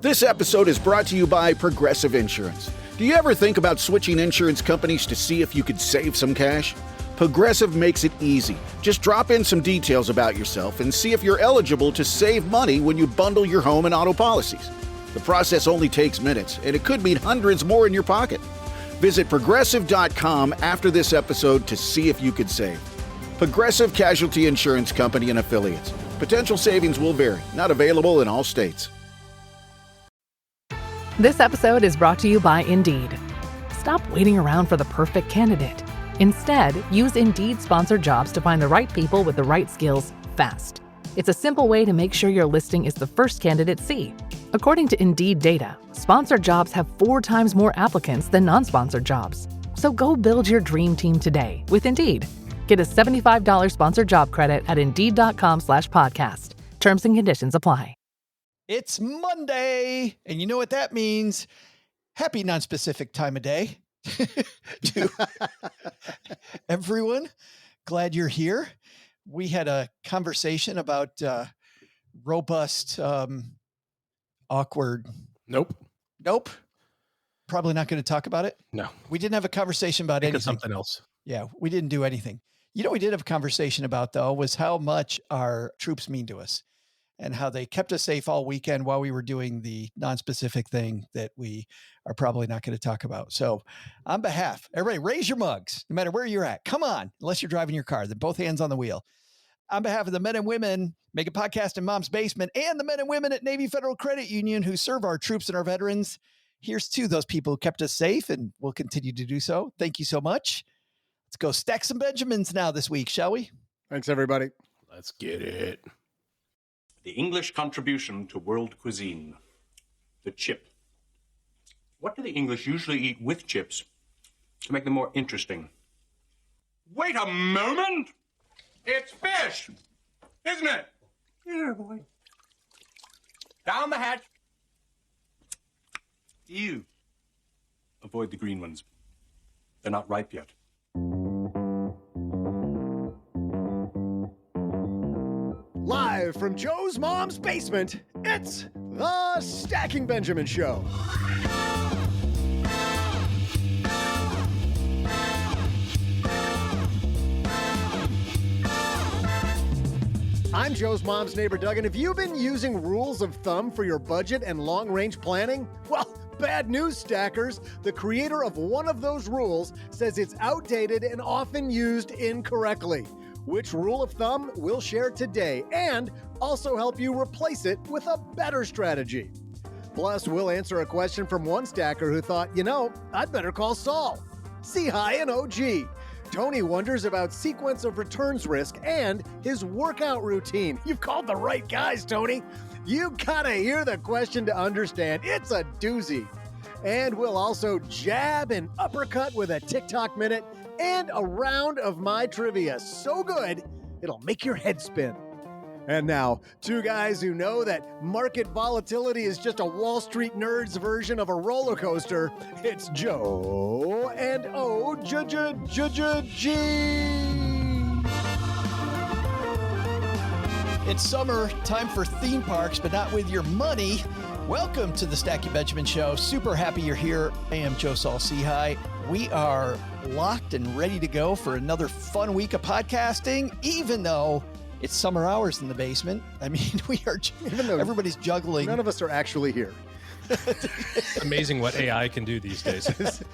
This episode is brought to you by Progressive Insurance. Do you ever think about switching insurance companies to see if you could save some cash? Progressive makes it easy. Just drop in some details about yourself and see if you're eligible to save money when you bundle your home and auto policies. The process only takes minutes, and it could mean hundreds more in your pocket. Visit Progressive.com after this episode to see if you could save. Progressive Casualty Insurance Company and Affiliates. Potential savings will vary. Not available in all states. This episode is brought to you by Indeed. Stop waiting around for the perfect candidate. Instead, use Indeed sponsored jobs to find the right people with the right skills fast. It's a simple way to make sure your listing is the first candidates see. According to Indeed data, sponsored jobs have 4 times more applicants than non-sponsored jobs. So go build your dream team today with Indeed. Get a $75 sponsored job credit at Indeed.com/podcast. Terms and conditions apply. It's Monday, and you know what that means. Happy non-specific time of day to everyone. Glad you're here. We had a conversation about robust, awkward. Nope. Probably not going to talk about it. No. We didn't have a conversation about Think anything. of something else. Yeah, we didn't do anything. You know, we did have a conversation about, though, was how much our troops mean to us and how they kept us safe all weekend while we were doing the non-specific thing that we are probably not going to talk about. So on behalf, everybody raise your mugs, no matter where you're at. Come on, unless you're driving your car, then both hands on the wheel. On behalf of the men and women making podcast in Mom's Basement and the men and women at Navy Federal Credit Union who serve our troops and our veterans, here's to those people who kept us safe and will continue to do so. Thank you so much. Let's go stack some Benjamins now this week, shall we? Thanks, everybody. Let's get it. The English contribution to world cuisine, the chip. What do the English usually eat with chips to make them more interesting? Wait a moment! It's fish, isn't it? Yeah, boy. Down the hatch. Ew. Avoid the green ones. They're not ripe yet. Live from Joe's mom's basement, it's the Stacking Benjamin Show. I'm Joe's mom's neighbor, Doug, and have you been using rules of thumb for your budget and long-range planning? Well, bad news, stackers. The creator of one of those rules says it's outdated and often used incorrectly. Which rule of thumb we'll share today and also help you replace it with a better strategy. Plus, we'll answer a question from one stacker who thought, I'd better call Saul-Sehy and OG. Tony wonders about sequence of returns risk and his workout routine. You've called the right guys, Tony. You gotta hear the question to understand. It's a doozy. And we'll also jab and uppercut with a TikTok minute and a round of my trivia. So good, it'll make your head spin. And now, 2 guys who know that market volatility is just a Wall Street nerd's version of a roller coaster. It's Joe and OG. It's summer, time for theme parks, but not with your money. Welcome to the Stacking Benjamin Show. Super happy you're here. I am Joe Saul-Sehy. We are locked and ready to go for another fun week of podcasting, even though it's summer hours in the basement. I mean, even though everybody's juggling. None of us are actually here. Amazing what AI can do these days.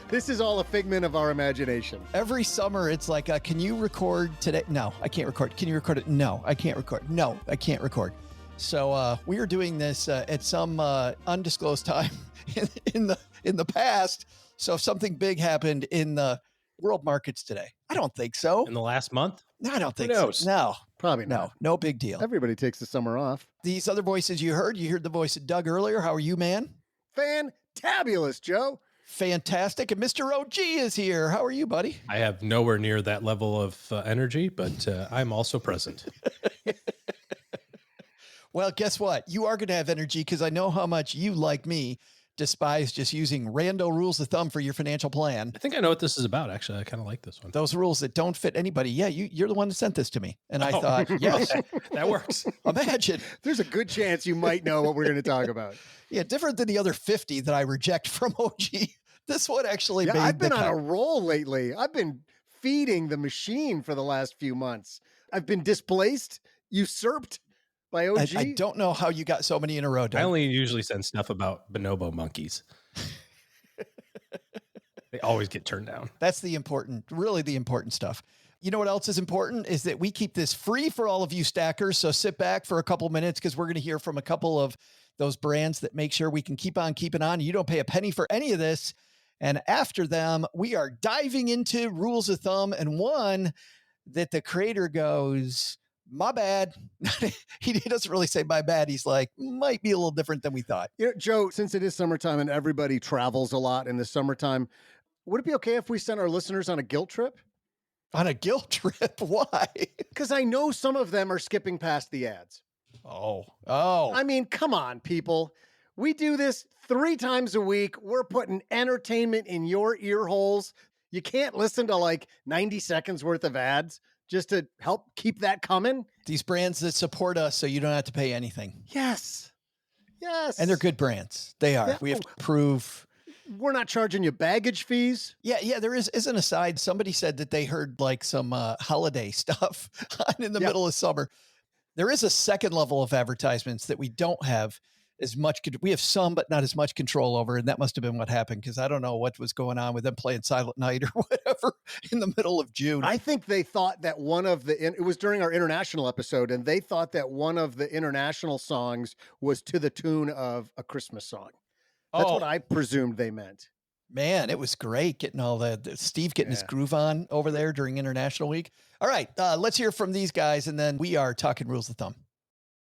This is all a figment of our imagination. Every summer, it's like, can you record today? No, I can't record. Can you record it? No, I can't record. No, I can't record. So we are doing this at some undisclosed time in the past. So if something big happened in the world markets today, I don't think so. In the last month? No, I don't think Who knows? so. No, Probably not. no big deal. Everybody takes the summer off. These other voices you heard the voice of Doug earlier. How are you, man? Fantabulous, Joe. Fantastic. And Mr. OG is here. How are you, buddy? I have nowhere near that level of energy, but I'm also present. Well, guess what? You are going to have energy because I know how much you, like me, despise just using rando rules of thumb for your financial plan. I think I know what this is about, actually. I kind of like this one. Those rules that don't fit anybody. Yeah, you're the one that sent this to me. And I thought, yes, that works. Imagine. There's a good chance you might know what we're going to talk about. Yeah, different than the other 50 that I reject from OG. This one actually made I've been the on cut. a roll lately. I've been feeding the machine for the last few months. I've been displaced, usurped by OG. I don't know how you got so many in a row, Doug. I only usually send stuff about bonobo monkeys. They always get turned down. That's really the important stuff. You know what else is important is that we keep this free for all of you stackers. So sit back for a couple minutes because we're going to hear from a couple of those brands that make sure we can keep on keeping on. You don't pay a penny for any of this. And after them, we are diving into rules of thumb, and one that the creator goes, my bad. He doesn't really say my bad. He's like, might be a little different than we thought. You know, Joe, since it is summertime and everybody travels a lot in the summertime, would it be okay if we sent our listeners on a guilt trip? On a guilt trip? Why? Because I know some of them are skipping past the ads. Oh. I mean, come on, people. We do this 3 times a week. We're putting entertainment in your ear holes. You can't listen to like 90 seconds worth of ads just to help keep that coming. These brands that support us so you don't have to pay anything. Yes. And they're good brands. They are. Yeah. We have to prove. We're not charging you baggage fees. Yeah. There is an aside. Somebody said that they heard like some holiday stuff in the middle of summer. There is a second level of advertisements that we don't have as much. We have some, but not as much control over. And that must have been what happened, because I don't know what was going on with them playing Silent Night or whatever in the middle of June. I think they thought that it was during our international episode, and they thought that one of the international songs was to the tune of a Christmas song. That's what I presumed they meant. Man, it was great getting all Steve getting his groove on over there during International Week. All right, let's hear from these guys, and then we are talking rules of thumb.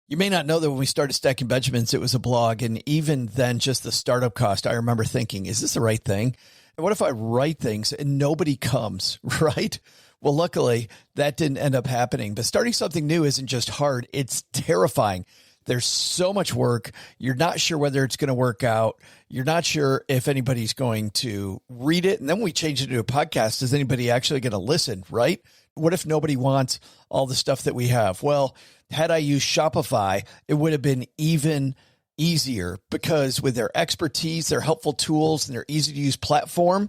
You may not know that when we started Stacking Benjamins, it was a blog. And even then, just the startup cost, I remember thinking, is this the right thing? And what if I write things and nobody comes, right? Well, luckily, that didn't end up happening. But starting something new isn't just hard. It's terrifying. There's so much work. You're not sure whether it's going to work out. You're not sure if anybody's going to read it. And then we change it to a podcast. Is anybody actually going to listen, right? What if nobody wants all the stuff that we have? Well, had I used Shopify, it would have been even easier, because with their expertise, their helpful tools, and their easy to use platform,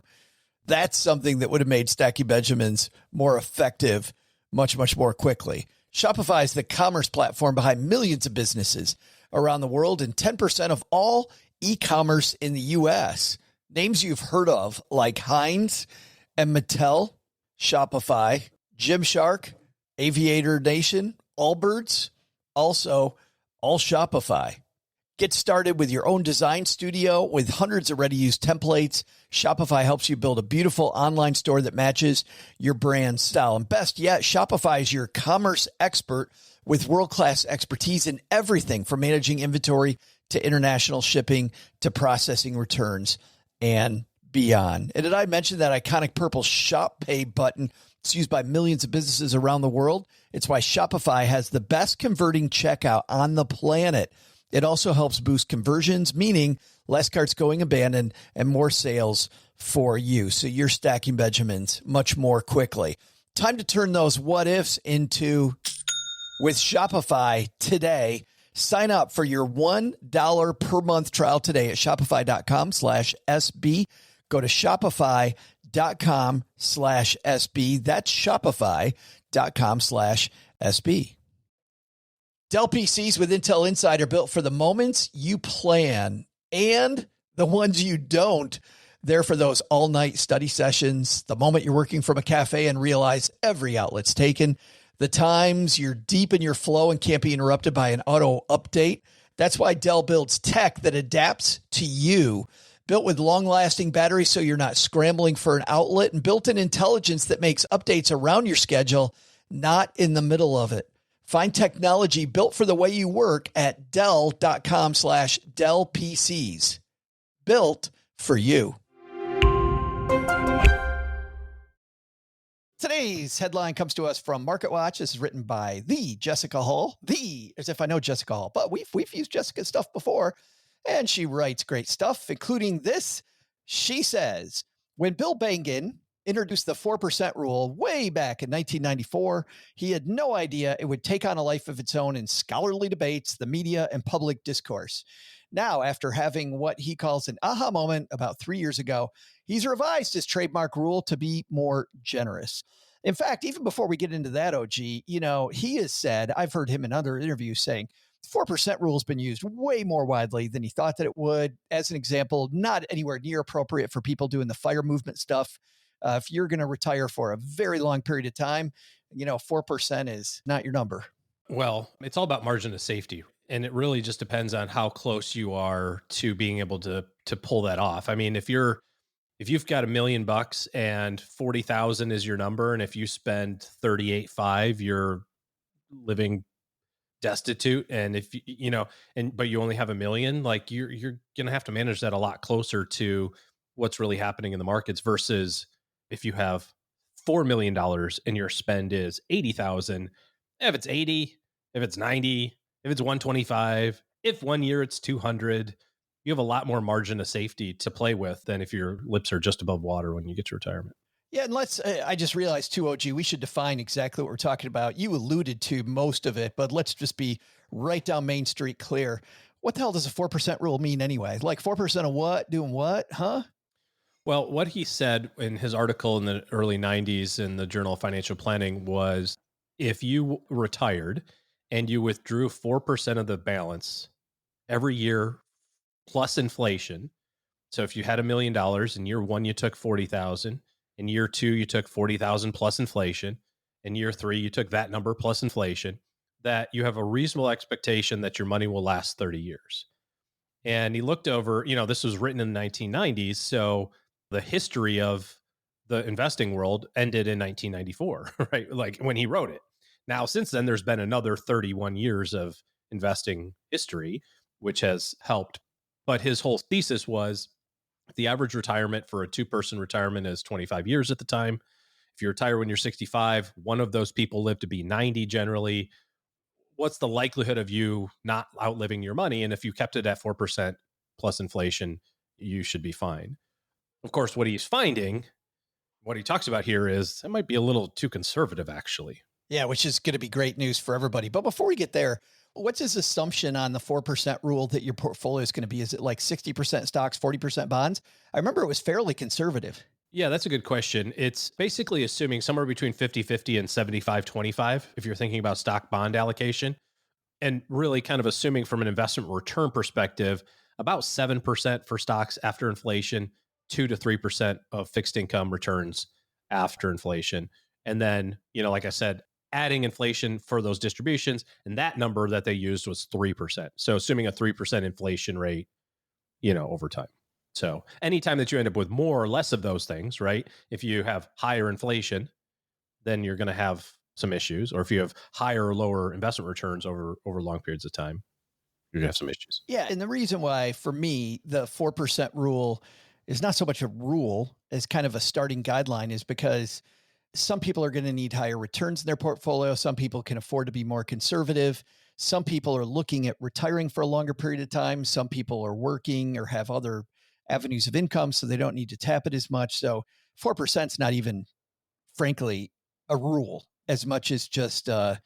that's something that would have made Stacking Benjamins more effective much, much more quickly. Shopify is the commerce platform behind millions of businesses around the world and 10% of all e-commerce in the U.S. Names you've heard of like Heinz and Mattel, Shopify, Gymshark, Aviator Nation, Allbirds, also all Shopify. Get started with your own design studio with hundreds of ready-to-use templates. Shopify helps you build a beautiful online store that matches your brand style. And best yet, Shopify is your commerce expert with world-class expertise in everything from managing inventory to international shipping to processing returns and beyond. And did I mention that iconic purple Shop Pay button? It's used by millions of businesses around the world. It's why Shopify has the best converting checkout on the planet. It also helps boost conversions, meaning less carts going abandoned and more sales for you. So you're stacking Benjamins much more quickly. Time to turn those what ifs into with Shopify today. Sign up for your $1 per month trial today at shopify.com/SB. Go to shopify.com/SB. That's shopify.com/SB. Dell PCs with Intel Inside are built for the moments you plan and the ones you don't. They're for those all-night study sessions, the moment you're working from a cafe and realize every outlet's taken, the times you're deep in your flow and can't be interrupted by an auto update. That's why Dell builds tech that adapts to you. Built with long-lasting batteries so you're not scrambling for an outlet, and built-in intelligence that makes updates around your schedule, not in the middle of it. Find technology built for the way you work at Dell.com/DellPCs. Built for you. Today's headline comes to us from MarketWatch. This is written by the Jessica Hall. As if I know Jessica Hall, but we've used Jessica's stuff before. And she writes great stuff, including this. She says, when Bill Bengen introduced the 4% rule way back in 1994, he had no idea it would take on a life of its own in scholarly debates, the media, and public discourse. Now, after having what he calls an aha moment about 3 years ago, he's revised his trademark rule to be more generous. In fact, even before we get into that, OG, he has said, I've heard him in other interviews saying, 4% rule has been used way more widely than he thought that it would. As an example, not anywhere near appropriate for people doing the fire movement stuff. If you're going to retire for a very long period of time, 4% is not your number. Well, it's all about margin of safety. And it really just depends on how close you are to being able to pull that off. I mean, if you've got $1 million and 40,000 is your number, and if you spend 38.5, you're living destitute. And if but you only have $1 million, like you're going to have to manage that a lot closer to what's really happening in the markets versus if you have $4 million and your spend is 80,000. If it's 80, if it's 90, if it's 125, if 1 year it's 200, you have a lot more margin of safety to play with than if your lips are just above water when you get to retirement. Yeah, and I just realized too, OG, we should define exactly what we're talking about. You alluded to most of it, but let's just be right down Main Street clear. What the hell does a 4% rule mean anyway? Like 4% of what? Doing what? Huh? Well, what he said in his article in the early 90s in the Journal of Financial Planning was if you retired and you withdrew 4% of the balance every year plus inflation. So if you had $1 million in year one, you took 40,000. In year two, you took 40,000 plus inflation. In year three, you took that number plus inflation, that you have a reasonable expectation that your money will last 30 years. And he looked over, this was written in the 1990s. So the history of the investing world ended in 1994, right? Like when he wrote it. Now, since then, there's been another 31 years of investing history, which has helped. But his whole thesis was the average retirement for a two-person retirement is 25 years at the time. If you retire when you're 65, one of those people live to be 90 generally. What's the likelihood of you not outliving your money? And if you kept it at 4% plus inflation, you should be fine. Of course, what he's finding, what he talks about here is it might be a little too conservative, actually. Yeah, which is going to be great news for everybody. But before we get there, what's his assumption on the 4% rule that your portfolio is going to be? Is it like 60% stocks, 40% bonds? I remember it was fairly conservative. Yeah, that's a good question. It's basically assuming somewhere between 50-50 and 75-25 if you're thinking about stock bond allocation. And really kind of assuming from an investment return perspective, about 7% for stocks after inflation, 2 to 3% of fixed income returns after inflation. And then, like I said, adding inflation for those distributions. And that number that they used was 3%. So assuming a 3% inflation rate, over time. So anytime that you end up with more or less of those things, right? If you have higher inflation, then you're going to have some issues. Or if you have higher or lower investment returns over long periods of time, you're going to have some issues. Yeah. And the reason why, for me, the 4% rule is not so much a rule as kind of a starting guideline is because some people are going to need higher returns in their portfolio. Some people can afford to be more conservative. Some people are looking at retiring for a longer period of time. Some people are working or have other avenues of income, so they don't need to tap it as much. So 4% is not even, frankly, a rule as much as just a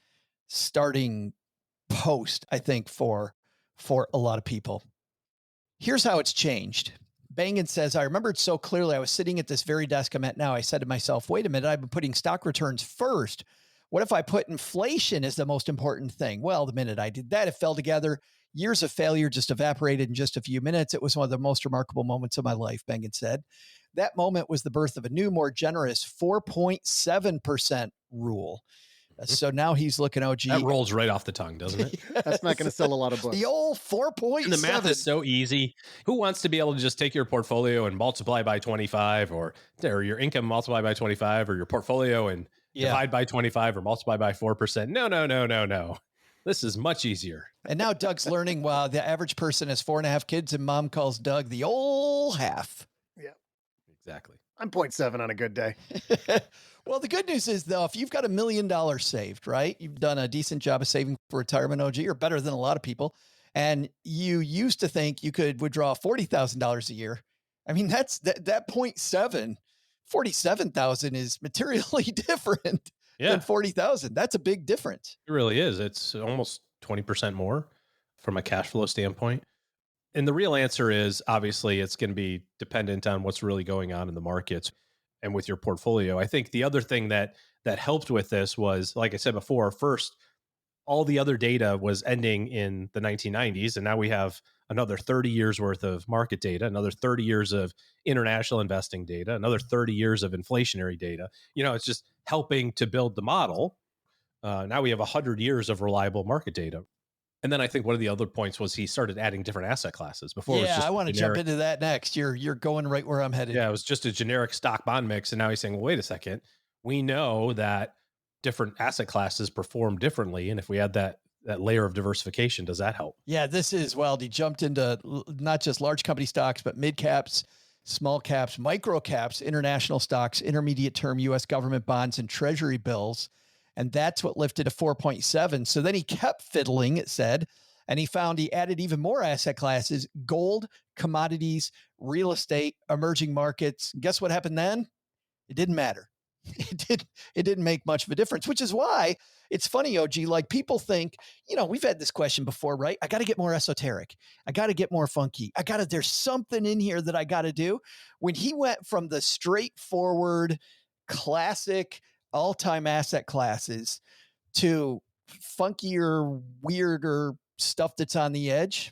starting post, I think, for a lot of people. Here's how it's changed. Bengen says, I remembered so clearly. I was sitting at this very desk I'm at now. I said to myself, wait a minute, I've been putting stock returns first. What if I put inflation as the most important thing? Well, the minute I did that, it fell together. Years of failure just evaporated in just a few minutes. It was one of the most remarkable moments of my life, Bengen said. That moment was the birth of a new, more generous 4.7% rule. So now he's looking, OG. That rolls right off the tongue, doesn't it? Yes. That's not going to sell a lot of books. The old 4.7. And the math is so easy. Who wants to be able to just take your portfolio and multiply by 25 or your income multiply by 25 or your portfolio and divide by 25 or multiply by 4%? No. This is much easier. And now Doug's learning, wow, the average person has 4.5 kids and mom calls Doug the old half. Yeah, exactly. I'm 0.7 on a good day. Well, the good news is, though, if you've got $1 million saved, right, you've done a decent job of saving for retirement, OG, or better than a lot of people, And you used to think you could withdraw $40,000 a year. I mean, that's that 0.7, 47,000 is materially different than 40,000. That's a big difference. It really is. It's almost 20% more from a cash flow standpoint. And the real answer is obviously it's going to be dependent on what's really going on in the markets and with your portfolio. I think the other thing that helped with this was, like I said before, first, all the other data was ending in the 1990s. And now we have another 30 years worth of market data, another 30 years of international investing data, another 30 years of inflationary data. It's just helping to build the model. Now we have 100 years of reliable market data. And then I think one of the other points was he started adding different asset classes. Before, it was just I want to jump into that next. You're going right where I'm headed. Yeah, it was just a generic stock bond mix. And now he's saying, well, wait a second. We know that different asset classes perform differently. And if we add that layer of diversification, does that help? Yeah, this is wild. He jumped into not just large company stocks, but mid caps, small caps, micro caps, international stocks, intermediate term U.S. government bonds, and treasury bills. And that's what lifted to 4.7. So then he kept fiddling, it said, and he found he added even more asset classes: gold, commodities, real estate, emerging markets. Guess what happened then? It didn't matter. It didn't make much of a difference, which is why it's funny, OG, like people think, we've had this question before, right? I got to get more esoteric. I got to get more funky. There's something in here that I got to do. When he went from the straightforward, classic, all-time asset classes to funkier, weirder stuff that's on the edge,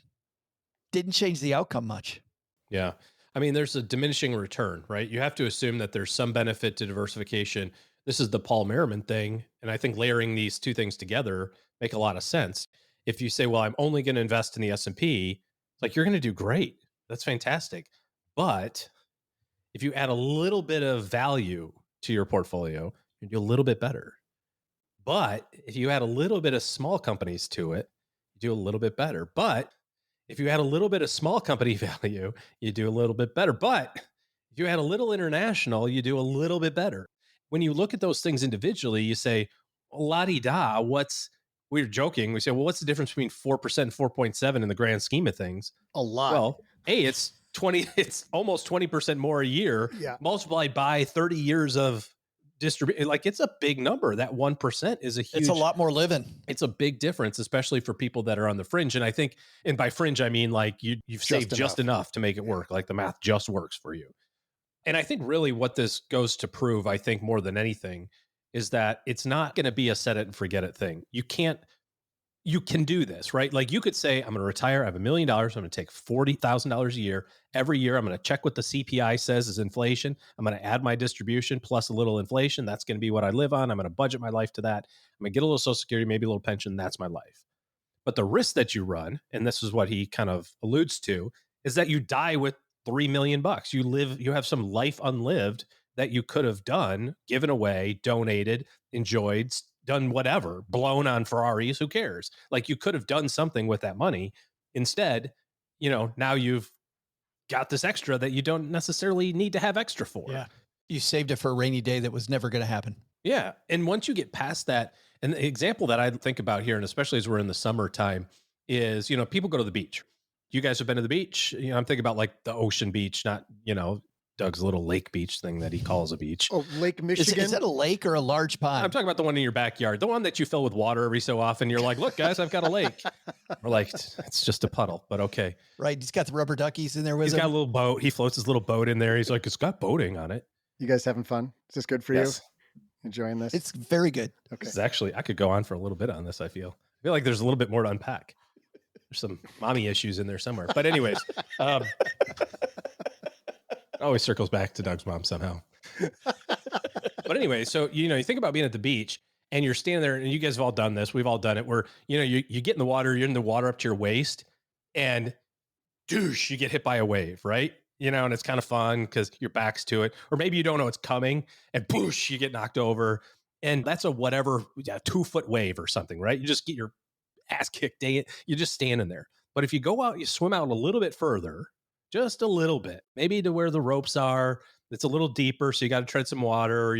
didn't change the outcome much. Yeah. I mean, there's a diminishing return, right? You have to assume that there's some benefit to diversification. This is the Paul Merriman thing. And I think layering these two things together make a lot of sense. If you say, well, I'm only going to invest in the S&P, it's like, you're going to do great. That's fantastic. But if you add a little bit of value to your portfolio, you do a little bit better. But if you add a little bit of small companies to it, you do a little bit better. But if you add a little bit of small company value, you do a little bit better. But if you add a little international, you do a little bit better. When you look at those things individually, you say, la-di-da, we're joking. We say, well, what's the difference between 4% and 4.7 in the grand scheme of things? A lot. Well, hey, it's almost 20% more a year, multiplied by 30 years of distribute. Like, it's a big number. That 1% is a huge. It's a lot more living. It's a big difference, especially for people that are on the fringe. And I think, and by fringe, I mean like you've saved just enough to make it work. Like the math just works for you. And I think really what this goes to prove, I think more than anything, is that it's not going to be a set it and forget it thing. You can do this, right? Like you could say, I'm going to retire. I have $1 million. I'm going to take $40,000 a year. Every year, I'm going to check what the CPI says is inflation. I'm going to add my distribution plus a little inflation. That's going to be what I live on. I'm going to budget my life to that. I'm going to get a little Social Security, maybe a little pension. That's my life. But the risk that you run, and this is what he kind of alludes to, is that you die with $3 million. You have some life unlived that you could have done, given away, donated, enjoyed, done whatever, blown on Ferraris, who cares? Like you could have done something with that money. Instead, now you've got this extra that you don't necessarily need to have extra for. Yeah. You saved it for a rainy day that was never going to happen. Yeah. And once you get past that, and the example that I think about here, and especially as we're in the summertime, is, people go to the beach. You guys have been to the beach. I'm thinking about like the ocean beach, not, Doug's little lake beach thing that he calls a beach. Oh, Lake Michigan. Is that a lake or a large pond? I'm talking about the one in your backyard, the one that you fill with water every so often. You're like, look, guys, I've got a lake. We're like, it's just a puddle, but okay. Right. He's got the rubber duckies in there with him. He's got a little boat. He floats his little boat in there. He's like, it's got boating on it. You guys having fun? Is this good for you? Enjoying this? It's very good. Okay. This is actually, I could go on for a little bit on this. I feel like there's a little bit more to unpack. There's some mommy issues in there somewhere. But anyways, always circles back to Doug's mom somehow. But anyway, so, you think about being at the beach and you're standing there, and you guys have all done this. We've all done it where, you get in the water, you're in the water up to your waist, and douche, you get hit by a wave, right? And it's kind of fun because your back's to it. Or maybe you don't know it's coming and boosh, you get knocked over. And that's a 2-foot wave or something, right? You just get your ass kicked. Dang it. You're just standing there. But if you go out, you swim out a little bit further, just a little bit, maybe to where the ropes are. It's a little deeper, so you got to tread some water, or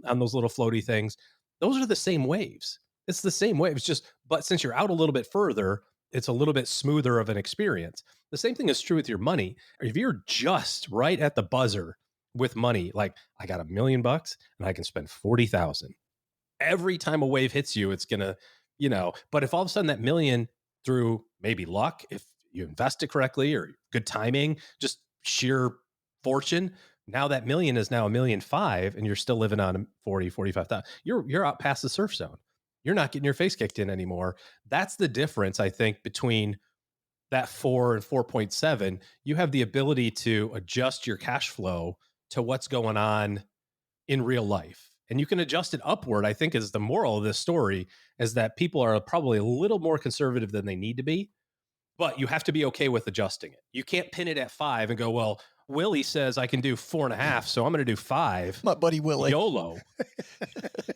on those little floaty things. Those are the same waves. It's the same waves, but since you're out a little bit further, it's a little bit smoother of an experience. The same thing is true with your money. If you're just right at the buzzer with money, like I got $1 million and I can spend 40,000. Every time a wave hits you, it's gonna, but if all of a sudden that million, through maybe luck, if you invest it correctly or good timing, just sheer fortune, now that million is now $1.5 million and you're still living on 40, 45,000. You're out past the surf zone. You're not getting your face kicked in anymore. That's the difference, I think, between that 4 and 4.7. You have the ability to adjust your cash flow to what's going on in real life. And you can adjust it upward, I think, is the moral of this story, is that people are probably a little more conservative than they need to be, but you have to be okay with adjusting it. You can't pin it at 5 and go, well, Willie says I can do 4.5, so I'm going to do 5. My buddy Willie. YOLO.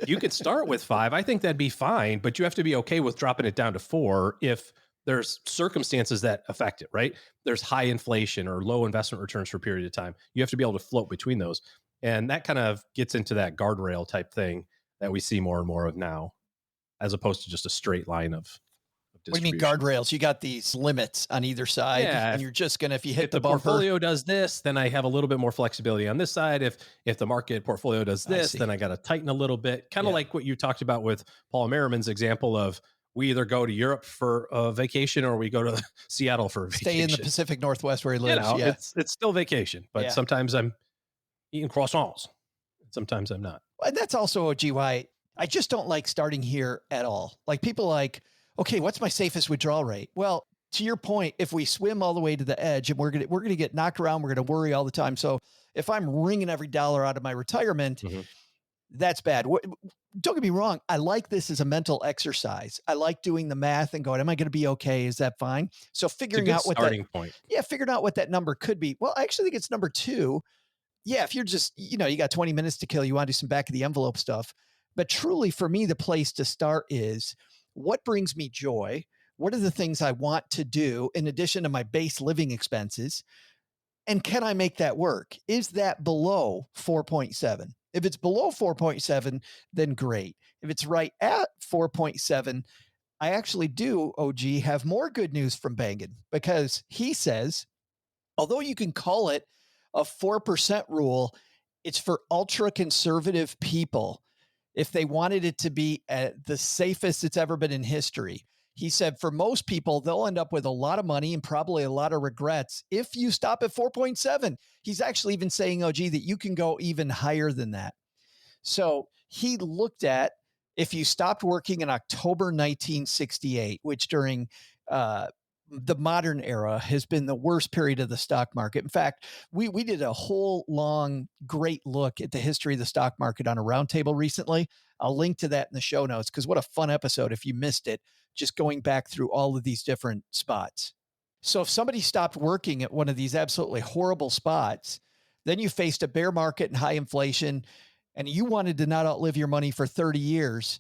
You could start with 5. I think that'd be fine, but you have to be okay with dropping it down to 4 if there's circumstances that affect it, right? There's high inflation or low investment returns for a period of time. You have to be able to float between those. And that kind of gets into that guardrail type thing that we see more and more of now, as opposed to just a straight line of What do you mean guardrails? You got these limits on either side, and you're just going to, if you hit the bumper, portfolio does this, then I have a little bit more flexibility on this side. If the market portfolio does this, then I got to tighten a little bit. Kind of like what you talked about with Paul Merriman's example of, we either go to Europe for a vacation or we go to Seattle for a vacation. Stay in the Pacific Northwest where he lives. It's still vacation, but sometimes I'm eating croissants. Sometimes I'm not. And that's also, OG, why I just don't like starting here at all. Like people like, okay, what's my safest withdrawal rate? Well, to your point, if we swim all the way to the edge and we're gonna get knocked around, we're gonna worry all the time. So if I'm wringing every dollar out of my retirement, that's bad. Don't get me wrong. I like this as a mental exercise. I like doing the math and going, am I going to be okay? Is that fine? So figuring out what starting point. Yeah, figuring out what that number could be. Well, I actually think it's number 2. Yeah, if you're just, you got 20 minutes to kill, you want to do some back of the envelope stuff. But truly, for me, the place to start is, what brings me joy? What are the things I want to do in addition to my base living expenses? And can I make that work? Is that below 4.7? If it's below 4.7, then great. If it's right at 4.7, I actually do, OG, have more good news from Bengen, because he says, although you can call it a 4% rule, it's for ultra conservative people. If they wanted it to be the safest it's ever been in history, he said, for most people, they'll end up with a lot of money and probably a lot of regrets if you stop at 4.7. He's actually even saying, OG, that you can go even higher than that. So he looked at, if you stopped working in October 1968, which during the modern era has been the worst period of the stock market. In fact, we did a whole long, great look at the history of the stock market on a roundtable recently. I'll link to that in the show notes, because what a fun episode if you missed it, just going back through all of these different spots. So if somebody stopped working at one of these absolutely horrible spots, then you faced a bear market and high inflation, and you wanted to not outlive your money for 30 years,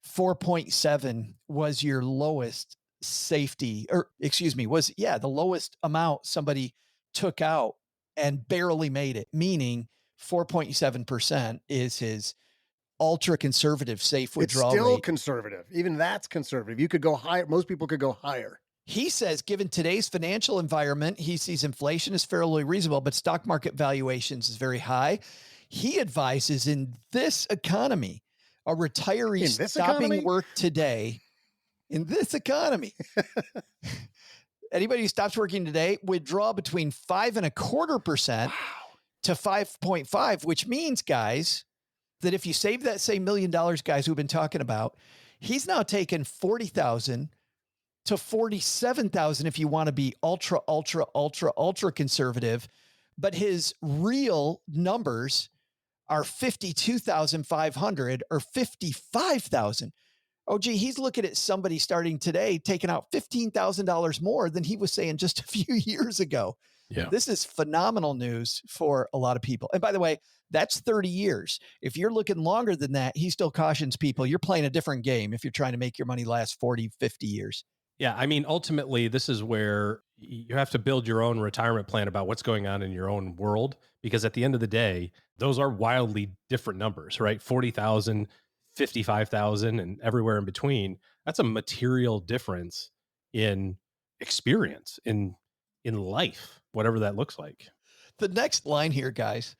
4.7 was your lowest safety, the lowest amount somebody took out and barely made it, meaning 4.7% is his ultra conservative safe withdrawal rate. It's still rate. Conservative. Even that's conservative. You could go higher. Most people could go higher. He says, given today's financial environment, he sees inflation is fairly reasonable, but stock market valuations is very high. He advises, in this economy, a retiree stopping work today, in this economy, anybody who stops working today withdraw between 5.25% to 5.5, which means, guys, that if you save that same $1 million, guys, who've been talking about, he's now taken 40,000 to 47,000 if you want to be ultra conservative. But his real numbers are 52,500 or 55,000. OG, he's looking at somebody starting today taking out $15,000 more than he was saying just a few years ago. Yeah. This is phenomenal news for a lot of people. And by the way, that's 30 years. If you're looking longer than that, he still cautions people, you're playing a different game if you're trying to make your money last 40, 50 years. Yeah. I mean, ultimately, this is where you have to build your own retirement plan about what's going on in your own world, because at the end of the day, those are wildly different numbers, right? 40,000, 55,000, and everywhere in between. That's a material difference in experience, in life, whatever that looks like. The next line here, guys,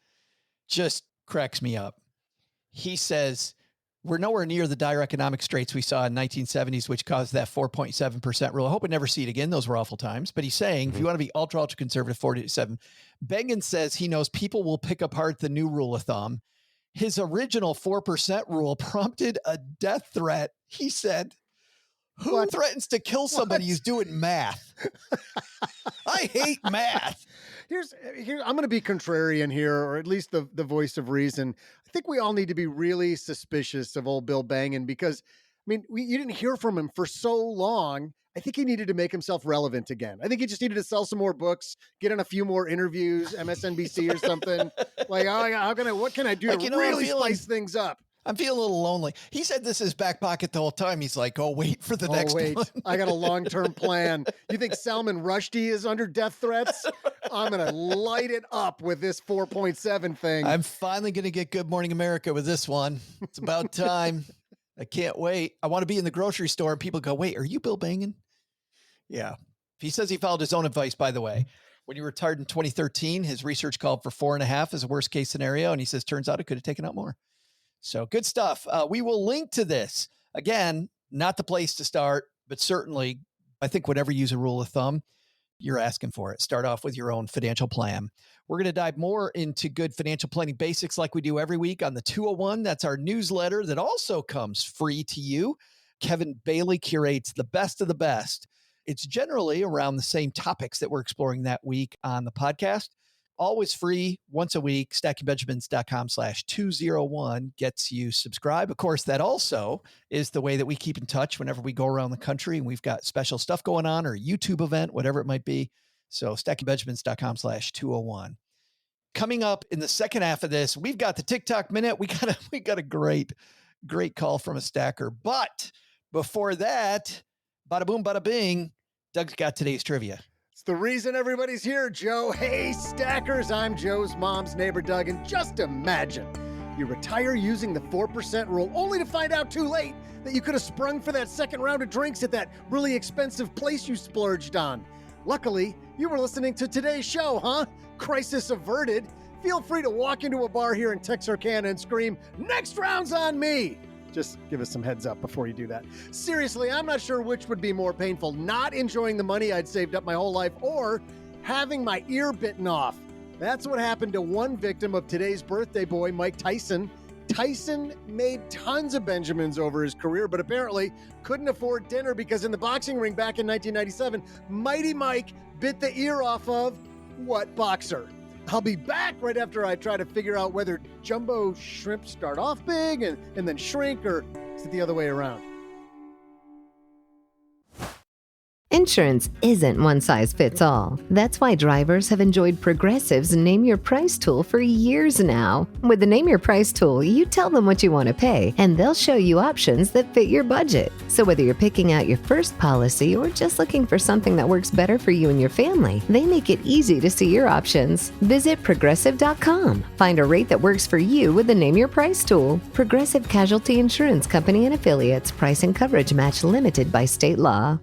just cracks me up. He says, we're nowhere near the dire economic straits we saw in 1970s, which caused that 4.7% rule. I hope we never see it again. Those were awful times. But he's saying, if you want to be ultra conservative, 47. Bengen says he knows people will pick apart the new rule of thumb. His original 4% rule prompted a death threat. He said, who threatens to kill somebody who's doing math? I hate math. Here, I'm going to be contrarian here, or at least the voice of reason. I think we all need to be really suspicious of old Bill Bengen because, I mean, you didn't hear from him for so long. I think he needed to make himself relevant again. I think he just needed to sell some more books, get in a few more interviews, MSNBC or something. Like, what can I do to really spice things up? I'm feeling a little lonely. He said this is back pocket the whole time. He's like, wait for the next one. I got a long-term plan. You think Salman Rushdie is under death threats? I'm going to light it up with this 4.7 thing. I'm finally going to get Good Morning America with this one. It's about time. I can't wait. I want to be in the grocery store and people go, wait, are you Bill Bengen? Yeah. He says he followed his own advice, by the way. When he retired in 2013, his research called for 4.5 as a worst case scenario. And he says, turns out it could have taken out more. So good stuff. We will link to this. Again, not the place to start, but certainly I think whenever you use a rule of thumb, you're asking for it. Start off with your own financial plan. We're going to dive more into good financial planning basics like we do every week on the 201. That's our newsletter that also comes free to you. Kevin Bailey curates the best of the best. It's generally around the same topics that we're exploring that week on the podcast. Always free, once a week. StackingBenjamins.com/201 gets you subscribed. Of course, that also is the way that we keep in touch whenever we go around the country and we've got special stuff going on or a YouTube event, whatever it might be. So StackingBenjamins.com/201. Coming up in the second half of this, we've got the TikTok Minute. We got a great call from a stacker. But before that, bada boom, bada bing, Doug's got today's trivia. It's the reason everybody's here, Joe. Hey, stackers, I'm Joe's mom's neighbor, Doug, and just imagine you retire using the 4% rule only to find out too late that you could have sprung for that second round of drinks at that really expensive place you splurged on. Luckily, you were listening to today's show, huh? Crisis averted. Feel free to walk into a bar here in Texarkana and scream, "Next round's on me!" Just give us some heads up before you do that. Seriously, I'm not sure which would be more painful, not enjoying the money I'd saved up my whole life or having my ear bitten off. That's what happened to one victim of today's birthday boy, Mike Tyson. Tyson made tons of Benjamins over his career, but apparently couldn't afford dinner because in the boxing ring back in 1997, Mighty Mike bit the ear off of what boxer? I'll be back right after I try to figure out whether jumbo shrimp start off big and then shrink, or is it the other way around? Insurance isn't one size fits all. That's why drivers have enjoyed Progressive's Name Your Price tool for years now. With the Name Your Price tool, you tell them what you want to pay, and they'll show you options that fit your budget. So whether you're picking out your first policy or just looking for something that works better for you and your family, they make it easy to see your options. Visit Progressive.com. Find a rate that works for you with the Name Your Price tool. Progressive Casualty Insurance Company and Affiliates. Price and coverage match limited by state law.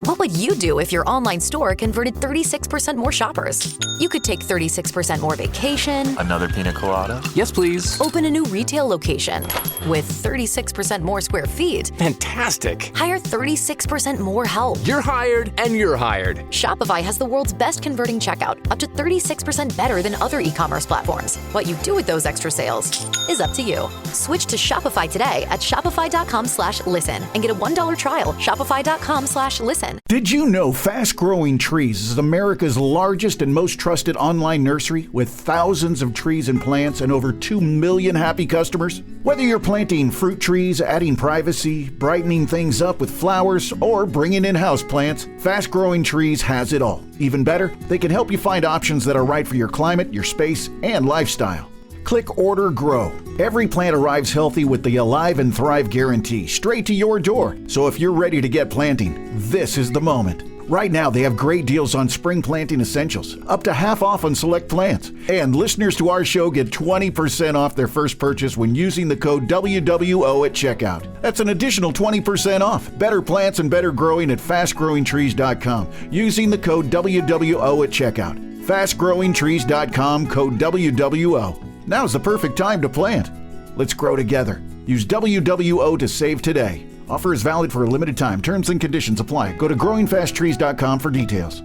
What would you do if your online store converted 36% more shoppers? You could take 36% more vacation. Another pina colada? Yes, please. Open a new retail location with 36% more square feet. Fantastic. Hire 36% more help. You're hired and you're hired. Shopify has the world's best converting checkout, up to 36% better than other e-commerce platforms. What you do with those extra sales is up to you. Switch to Shopify today at shopify.com/listen and get a $1 trial. Shopify.com/listen. Did you know Fast Growing Trees is America's largest and most trusted online nursery with thousands of trees and plants and over 2 million happy customers? Whether you're planting fruit trees, adding privacy, brightening things up with flowers, or bringing in houseplants, Fast Growing Trees has it all. Even better, they can help you find options that are right for your climate, your space, and lifestyle. Click Order Grow. Every plant arrives healthy with the Alive and Thrive guarantee straight to your door. So if you're ready to get planting, this is the moment. Right now, they have great deals on spring planting essentials, up to half off on select plants. And listeners to our show get 20% off their first purchase when using the code WWO at checkout. That's an additional 20% off. Better plants and better growing at fastgrowingtrees.com using the code WWO at checkout. Fastgrowingtrees.com, code WWO. Now's the perfect time to plant. Let's grow together. Use WWO to save today. Offer is valid for a limited time. Terms and conditions apply. Go to growingfasttrees.com for details.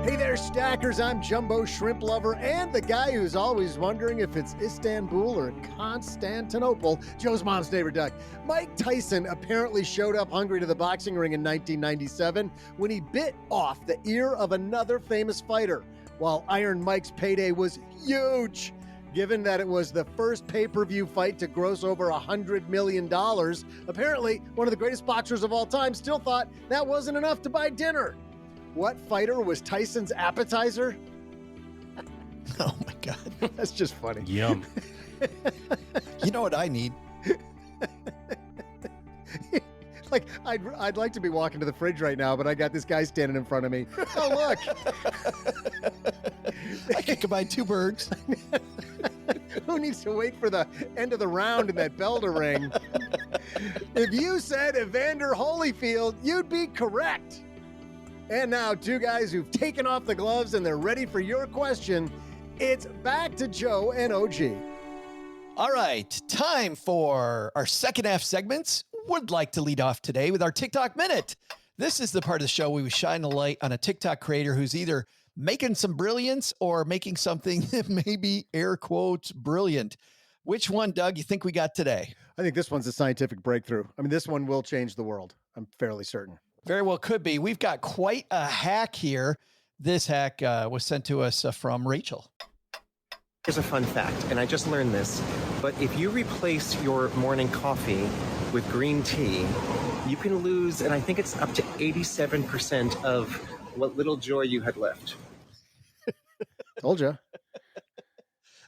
Hey there, stackers. I'm Jumbo Shrimp Lover and the guy who's always wondering if it's Istanbul or Constantinople, Joe's mom's neighbor, Doug. Mike Tyson apparently showed up hungry to the boxing ring in 1997 when he bit off the ear of another famous fighter, while Iron Mike's payday was huge. Given that it was the first pay-per-view fight to gross over $100 million, apparently one of the greatest boxers of all time still thought that wasn't enough to buy dinner. What fighter was Tyson's appetizer? Oh my God. That's just funny. Yum. You know what I need? Like, I'd like to be walking to the fridge right now, but I got this guy standing in front of me. Oh, look. I could combine two burgers. Who needs to wait for the end of the round and that bell to ring? If you said Evander Holyfield, you'd be correct. And now, two guys who've taken off the gloves and they're ready for your question. It's back to Joe and OG. All right, time for our second half segments. Would like to lead off today with our TikTok Minute. This is the part of the show where we shine a light on a TikTok creator who's either making some brilliance or making something that may be air quotes brilliant. Which one, Doug, you think we got today? I think this one's a scientific breakthrough. I mean, this one will change the world. I'm fairly certain. Very well could be. We've got quite a hack here. This hack was sent to us from Rachel. Here's a fun fact, and I just learned this, but if you replace your morning coffee with green tea, you can lose, and I think it's up to 87% of what little joy you had left. Told you.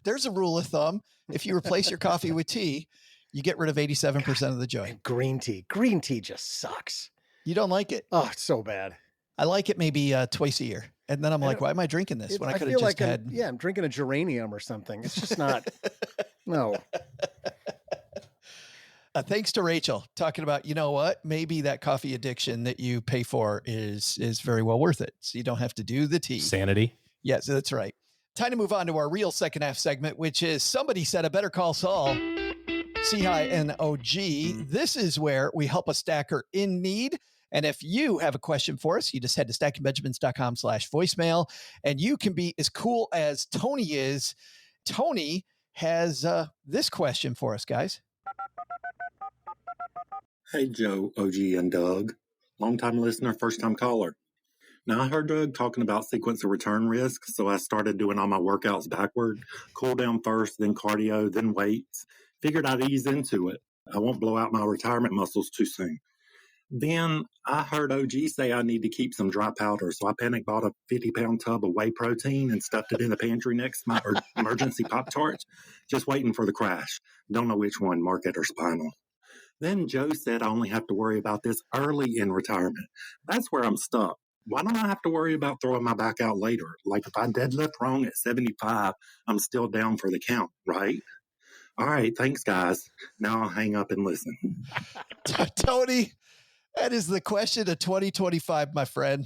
There's a rule of thumb. If you replace your coffee with tea, you get rid of 87% of the joy. And green tea just sucks. You don't like it? Oh, it's so bad. I like it maybe twice a year. And then I'm like, why am I drinking this when I could have just had... I'm drinking a geranium or something. It's just not... No. Thanks to Rachel talking about, you know what, maybe that coffee addiction that you pay for is very well worth it. So you don't have to do the tea. Sanity. Yes, that's right. Time to move on to our real second half segment, which is Somebody Said a Better Call Saul. Saul-Sehy and OG. This is where we help a stacker in need. And if you have a question for us, you just head to stackingbenjamins.com/voicemail, and you can be as cool as Tony is. Tony has this question for us, guys. Hey, Joe, OG, and Doug. Long-time listener, first-time caller. Now, I heard Doug talking about sequence of return risk, so I started doing all my workouts backward. Cool down first, then cardio, then weights. Figured I'd ease into it. I won't blow out my retirement muscles too soon. Then I heard OG say I need to keep some dry powder, so I panic bought a 50-pound tub of whey protein and stuffed it in the pantry next to my emergency Pop-Tarts, just waiting for the crash. Don't know which one, market or spinal. Then Joe said I only have to worry about this early in retirement. That's where I'm stuck. Why don't I have to worry about throwing my back out later? Like if I deadlift wrong at 75, I'm still down for the count, right? All right, thanks, guys. Now I'll hang up and listen. Tony, that is the question of 2025, my friend.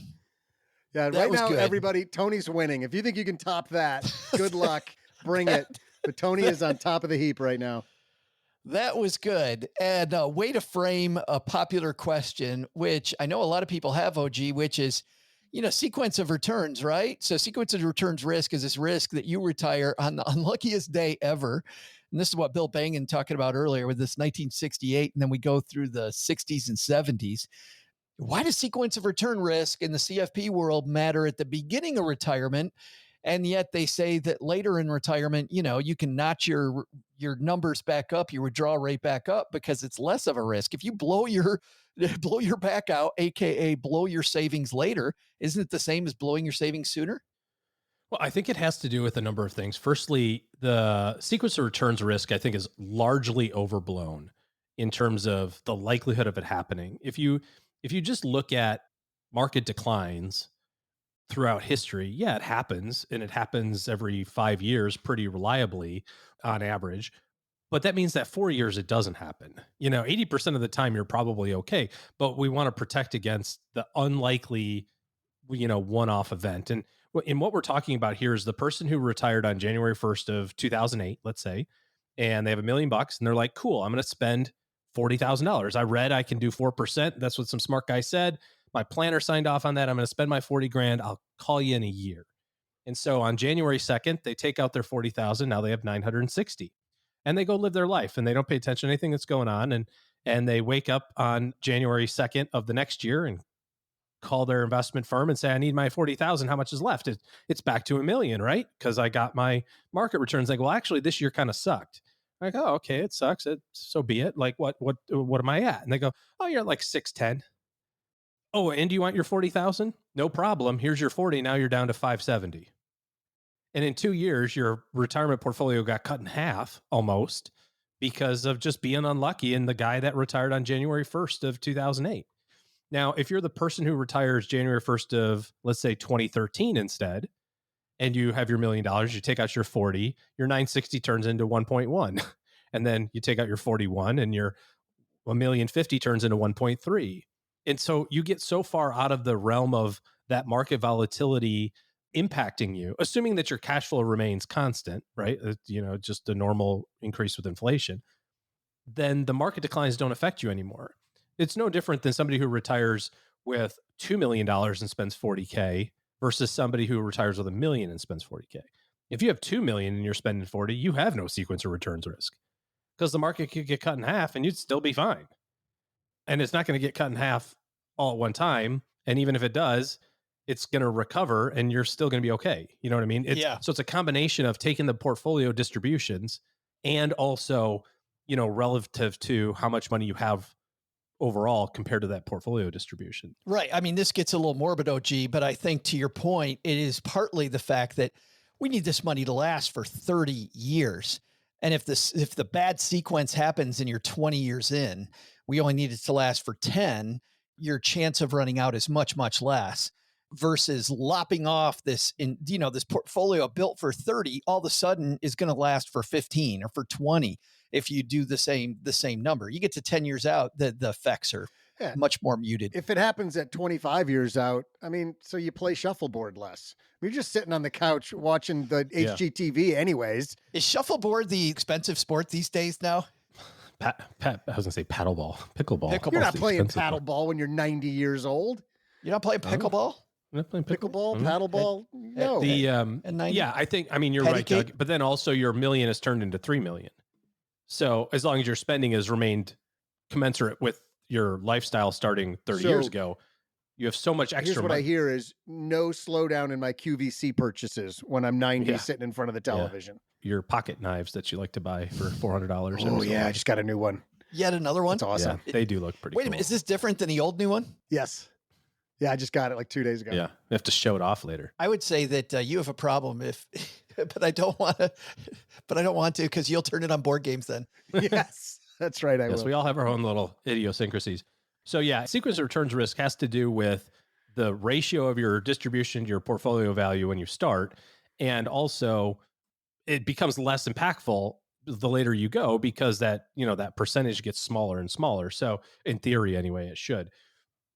Yeah, that right was now, good. Everybody, Tony's winning. If you think you can top that, good luck. Bring it. But Tony is on top of the heap right now. That was good. And a way to frame a popular question, which I know a lot of people have, OG, which is, sequence of returns, right? So sequence of returns risk is this risk that you retire on the unluckiest day ever. And this is what Bill Bengen talking about earlier with this 1968. And then we go through the 60s and 70s. Why does sequence of return risk in the CFP world matter at the beginning of retirement? And yet they say that later in retirement, you can notch your numbers back up, your withdrawal rate back up because it's less of a risk. If you blow your back out, AKA blow your savings later, isn't it the same as blowing your savings sooner? Well, I think it has to do with a number of things. Firstly, the sequence of returns risk, I think, is largely overblown. in terms of the likelihood of it happening. If you just look at market declines throughout history, yeah, it happens, and it happens every 5 years pretty reliably on average. But that means that 4 years it doesn't happen. 80% of the time you're probably okay, but we want to protect against the unlikely, one-off event. And what we're talking about here is the person who retired on January 1st of 2008, let's say, and they have $1 million and they're like, cool, I'm going to spend $40,000. I read I can do 4%. That's what some smart guy said. My planner signed off on that. I'm going to spend my 40 grand. I'll call you in a year. And so on January 2nd, they take out their 40,000. Now they have 960. And they go live their life and they don't pay attention to anything that's going on. And they wake up on January 2nd of the next year and call their investment firm and say, I need my 40,000. How much is left? It's back to $1 million, right? Because I got my market returns. Like, well, actually this year kind of sucked. I'm like, oh, okay, it sucks. So be it. Like, what am I at? And they go, oh, you're at like 610. Oh, and do you want your 40,000? No problem. Here's your 40. Now you're down to 570. And in 2 years, your retirement portfolio got cut in half almost because of just being unlucky and the guy that retired on January 1st of 2008. Now, if you're the person who retires January 1st of, let's say, 2013 instead, and you have your $1 million, you take out your 40, your 960 turns into 1.1. And then you take out your 41 and your $1,050,000 turns into 1.3. And so you get so far out of the realm of that market volatility impacting you, assuming that your cash flow remains constant, right? Just a normal increase with inflation, then the market declines don't affect you anymore. It's no different than somebody who retires with $2 million and spends 40K versus somebody who retires with $1 million and spends 40K. If you have 2 million and you're spending 40, you have no sequence of returns risk because the market could get cut in half and you'd still be fine. And it's not going to get cut in half all at one time. And even if it does, it's going to recover and you're still going to be okay. You know what I mean? So it's a combination of taking the portfolio distributions and also, relative to how much money you have overall compared to that portfolio distribution. Right. I mean, this gets a little morbid, OG, but I think to your point, it is partly the fact that we need this money to last for 30 years. And if the bad sequence happens and you're 20 years in, we only need it to last for 10, your chance of running out is much, much less. Versus lopping off this portfolio built for 30, all of a sudden is going to last for 15 or for 20. If you do the same number, you get to 10 years out, the effects are much more muted. If it happens at 25 years out, I mean, so you play shuffleboard less. You're just sitting on the couch watching the HGTV anyways. Is shuffleboard the expensive sport these days now? I was going to say paddleball, pickleball. You're not playing paddleball when you're 90 years old. You're not playing pickleball? I'm not playing pickleball, paddleball. No. You're right, Doug. But then also your $1 million has turned into $3 million. So as long as your spending has remained commensurate with your lifestyle starting 30 years ago, you have so much extra Here's what money. I hear is no slowdown in my QVC purchases when I'm 90 sitting in front of the television. Your pocket knives that you like to buy for $400. Oh, yeah. I just got a new one. Yet another one? That's awesome. Yeah, they do look pretty Wait cool. a minute. Is this different than the old new one? Yes. Yeah, I just got it like 2 days ago. Yeah, you have to show it off later. I would say that you have a problem but I don't want to because you'll turn it on board games then. Yes, that's right. I will. We all have our own little idiosyncrasies. So yeah, sequence of returns risk has to do with the ratio of your distribution to your portfolio value when you start. And also it becomes less impactful the later you go because that percentage gets smaller and smaller. So in theory, anyway, it should.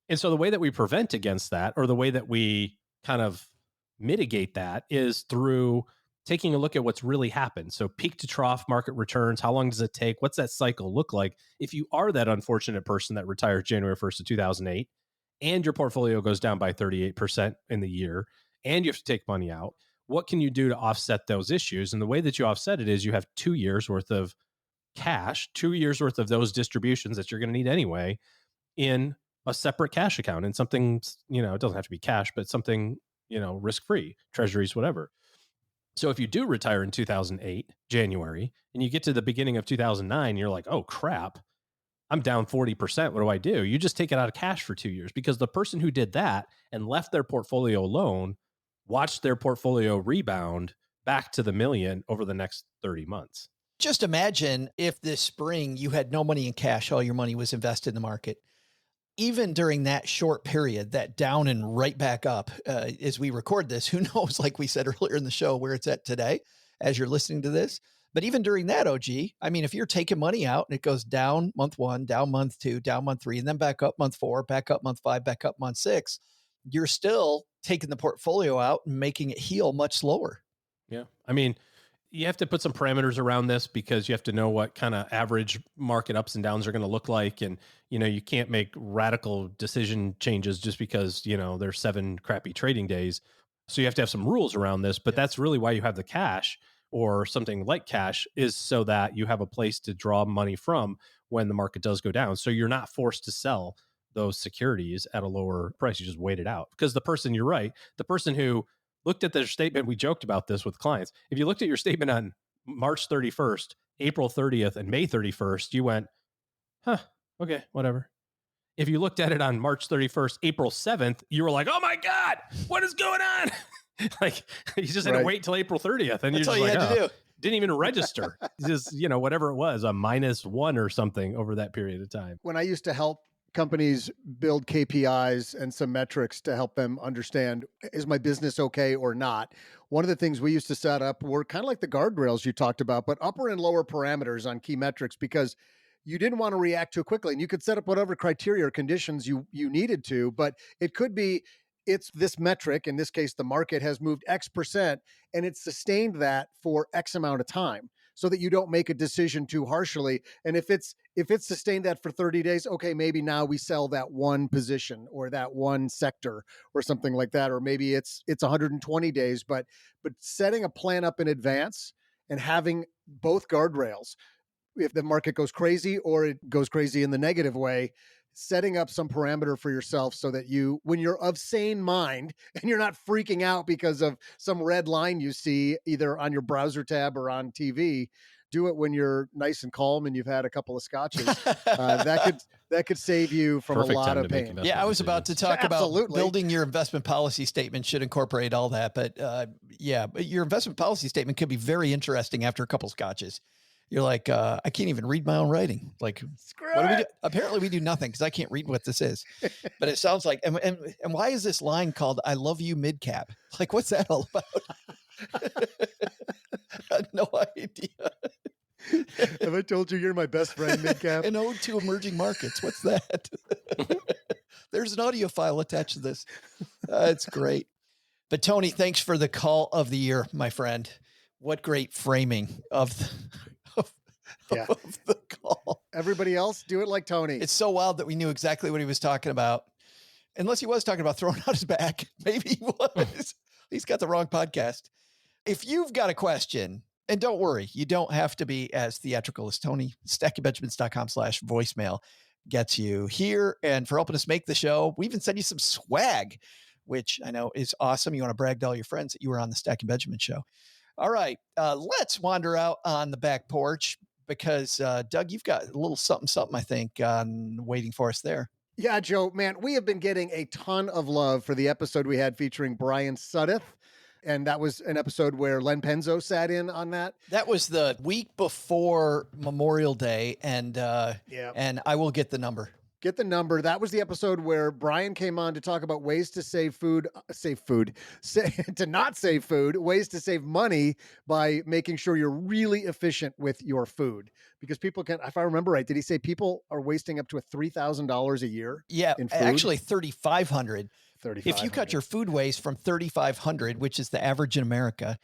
And so the way that we prevent against that, or the way that we kind of mitigate that, is through taking a look at what's really happened. So peak to trough market returns, how long does it take? What's that cycle look like? If you are that unfortunate person that retires January 1st of 2008 and your portfolio goes down by 38% in the year and you have to take money out, what can you do to offset those issues? And the way that you offset it is you have 2 years worth of cash, 2 years worth of those distributions that you're going to need anyway in a separate cash account, and something, it doesn't have to be cash, but something, risk-free, treasuries, whatever. So if you do retire in 2008, January, and you get to the beginning of 2009, you're like, oh crap, I'm down 40%. What do? You just take it out of cash for 2 years, because the person who did that and left their portfolio alone watched their portfolio rebound back to the million over the next 30 months. Just imagine if this spring you had no money in cash, all your money was invested in the market. Even during that short period, that down and right back up, as we record this, who knows, like we said earlier in the show, where it's at today as you're listening to this. But even during that, OG, I mean, if you're taking money out and it goes down month 1, down month 2, down month 3, and then back up month 4, back up month 5, back up month 6, you're still taking the portfolio out and making it heal much slower. Yeah. I mean, you have to put some parameters around this because you have to know what kind of average market ups and downs are going to look like. And, you can't make radical decision changes just because, there's 7 crappy trading days. So you have to have some rules around this, but that's really why you have the cash or something like cash, is so that you have a place to draw money from when the market does go down. So you're not forced to sell those securities at a lower price. You just wait it out, because you're right, the person who looked at their statement, we joked about this with clients. If you looked at your statement on March 31st, April 30th, and May 31st, you went, okay, whatever. If you looked at it on March 31st, April 7th, you were like, oh my God, what is going on? Like, you just had to wait till April 30th. And That's you're all just you like, had to do. Didn't even register. Just, whatever it was, a -1 or something over that period of time. When I used to help companies build KPIs and some metrics to help them understand, is my business okay or not? One of the things we used to set up were kind of like the guardrails you talked about, but upper and lower parameters on key metrics, because you didn't want to react too quickly. And you could set up whatever criteria or conditions you needed to, but it could be, it's this metric, in this case, the market has moved X% and it's sustained that for X amount of time, so that you don't make a decision too harshly. And if it's sustained that for 30 days, okay, maybe now we sell that one position or that one sector or something like that. Or maybe it's 120 days, but setting a plan up in advance and having both guardrails, if the market goes crazy or it goes crazy in the negative way, setting up some parameter for yourself so that when you're of sane mind and you're not freaking out because of some red line you see either on your browser tab or on TV, do it when you're nice and calm and you've had a couple of scotches. That could save you from Perfect a lot time of to make pain. investment Yeah, I was about to talk about building your investment policy statement should incorporate all that. But but your investment policy statement could be very interesting after a couple scotches. You're like, I can't even read my own writing. Like, what do we do? Apparently we do nothing because I can't read what this is. But it sounds like, and why is this line called "I love you mid cap"? Like, what's that all about? I had no idea. Have I told you you're my best friend, mid cap? An ode to emerging markets. What's that? There's an audio file attached to this. It's great. But Tony, thanks for the call of the year, my friend. What great framing of the call. Everybody else, do it like Tony. It's so wild that we knew exactly what he was talking about. Unless he was talking about throwing out his back. Maybe he was. He's got the wrong podcast. If you've got a question, and don't worry, you don't have to be as theatrical as Tony. stackingbenjamins.com/voicemail gets you here. And for helping us make the show, we even send you some swag, which I know is awesome. You want to brag to all your friends that you were on the Stacking Benjamin show. All right, let's wander out on the back porch because, Doug, you've got a little something, I think, waiting for us there. Yeah, Joe, man, we have been getting a ton of love for the episode we had featuring Brian Suddeth. And that was an episode where Len Penzo sat in on that. That was the week before Memorial Day, and I will get the number. Get the number. That was the episode where Brian came on to talk about ways to to not save food, ways to save money by making sure you're really efficient with your food. Because people can, if I remember right, did he say people are wasting up to $3,000 a year? Yeah, in food? Actually $3,500. If you cut your food waste from $3,500, which is the average in America,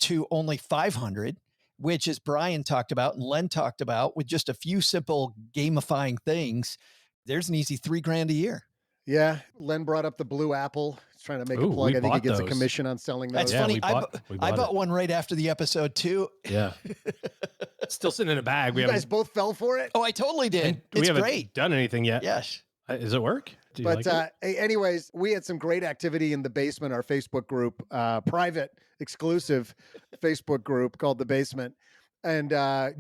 to only $500, which is Brian talked about and Len talked about, with just a few simple gamifying things, there's an easy $3,000 a year. Yeah. Len brought up the Blue Apple. He's trying to make a plug. I think he gets a commission on selling those. That's funny. I bought one right after the episode too. Yeah. Still sitting in a bag. You guys both fell for it? Oh, I totally did. It's great. Done anything yet? Yes. Does it work? But anyways, we had some great activity in the basement, our Facebook group, private, exclusive Facebook group called The Basement. And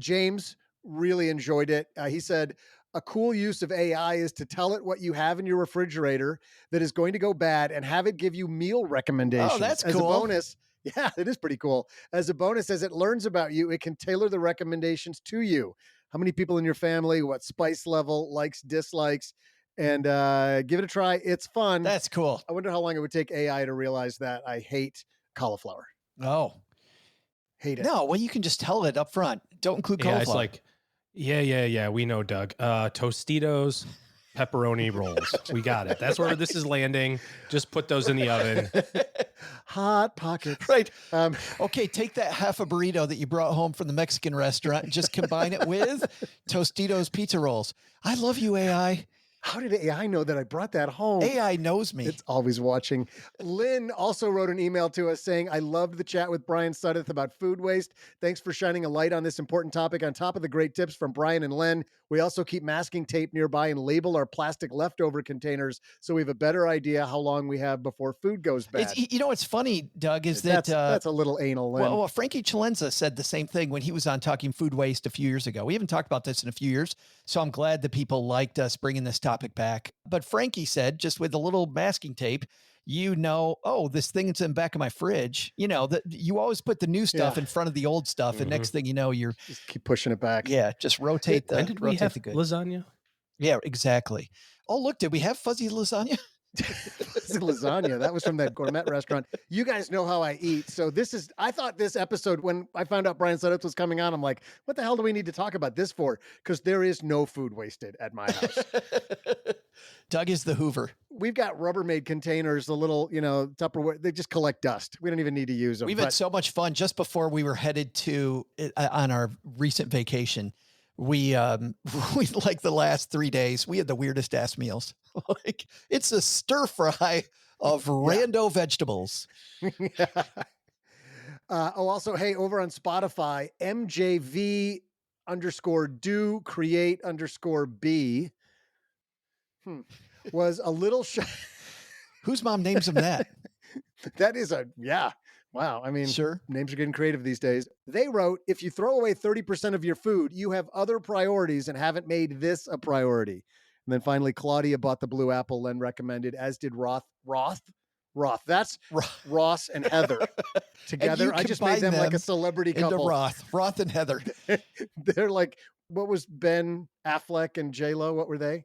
James really enjoyed it. He said, a cool use of AI is to tell it what you have in your refrigerator that is going to go bad and have it give you meal recommendations. Oh, that's as cool. a bonus. Yeah, it is pretty cool. As a bonus, as it learns about you, it can tailor the recommendations to you. How many people in your family, what spice level, likes, dislikes, and give it a try. It's fun. That's cool. I wonder how long it would take AI to realize that I hate cauliflower. Oh. Hate it. No, well, you can just tell it up front. Don't include cauliflower. It's like, yeah, we know, Doug. Tostitos, pepperoni rolls. We got it. That's where this is landing. Just put those in the oven. Hot Pockets. Right. Okay, take that half a burrito that you brought home from the Mexican restaurant and just combine it with Tostitos pizza rolls. I love you, AI. How did AI know that I brought that home? AI knows me. It's always watching. Lynn also wrote an email to us saying, I loved the chat with Brian Suddeth about food waste. Thanks for shining a light on this important topic. On top of the great tips from Brian and Len, we also keep masking tape nearby and label our plastic leftover containers so we have a better idea how long we have before food goes bad. What's funny, Doug, is that... That's a little anal, Lynn. Well, Frankie Chalenza said the same thing when he was on Talking Food Waste a few years ago. We haven't talked about this in a few years, so I'm glad that people liked us bringing this topic back. But Frankie said, just with a little masking tape, this thing that's in the back of my fridge, that you always put the new stuff in front of the old stuff. And next thing you know, you're just keep pushing it back. Yeah. Just rotate the, when did we have the good lasagna? Yeah, exactly. Oh, look, did we have fuzzy lasagna? Fuzzy lasagna. That was from that gourmet restaurant. You guys know how I eat. So I thought this episode, when I found out Brian Suddeth was coming on, I'm like, what the hell do we need to talk about this for? Because there is no food wasted at my house. Doug is the Hoover. We've got Rubbermaid containers, the little, Tupperware. They just collect dust. We don't even need to use them. We've had so much fun just before we were headed to on our recent vacation. We like the last 3 days, we had the weirdest ass meals. Like it's a stir fry of rando vegetables. Also, hey, over on Spotify, MJV_do_create_B was a little Whose mom names him that? That is wow. I mean, sure. Names are getting creative these days. They wrote, if you throw away 30% of your food, you have other priorities and haven't made this a priority. And then finally, Claudia bought the blue apple Len recommended, as did Roth. That's Ross and Heather together. I just made them like a celebrity couple. Roth and Heather. They're like, what was Ben Affleck and J-Lo? What were they?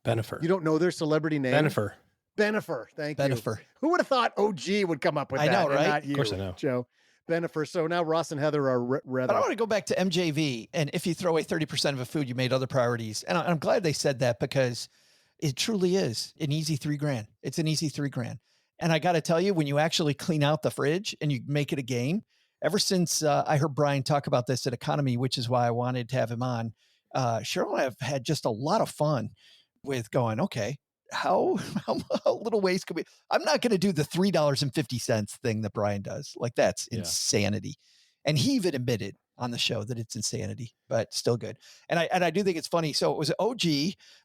Benifer. You don't know their celebrity name? Benifer. Thank you. Who would have thought OG would come up with that? I know, right? Not you, of course I know. Joe. Benifer. So now Ross and Heather are rather. But I want to go back to MJV. And if you throw away 30% of a food, you made other priorities. And I'm glad they said that because it truly is an easy $3,000. It's an easy $3,000. And I got to tell you, when you actually clean out the fridge and you make it a game, ever since I heard Brian talk about this at Economy, which is why I wanted to have him on, Cheryl and I have had just a lot of fun with going, okay, how little waste could we? I'm not going to do the $3.50 thing that Brian does. Like that's insanity. And he even admitted on the show that it's insanity, but still good. And I do think it's funny. So it was OG,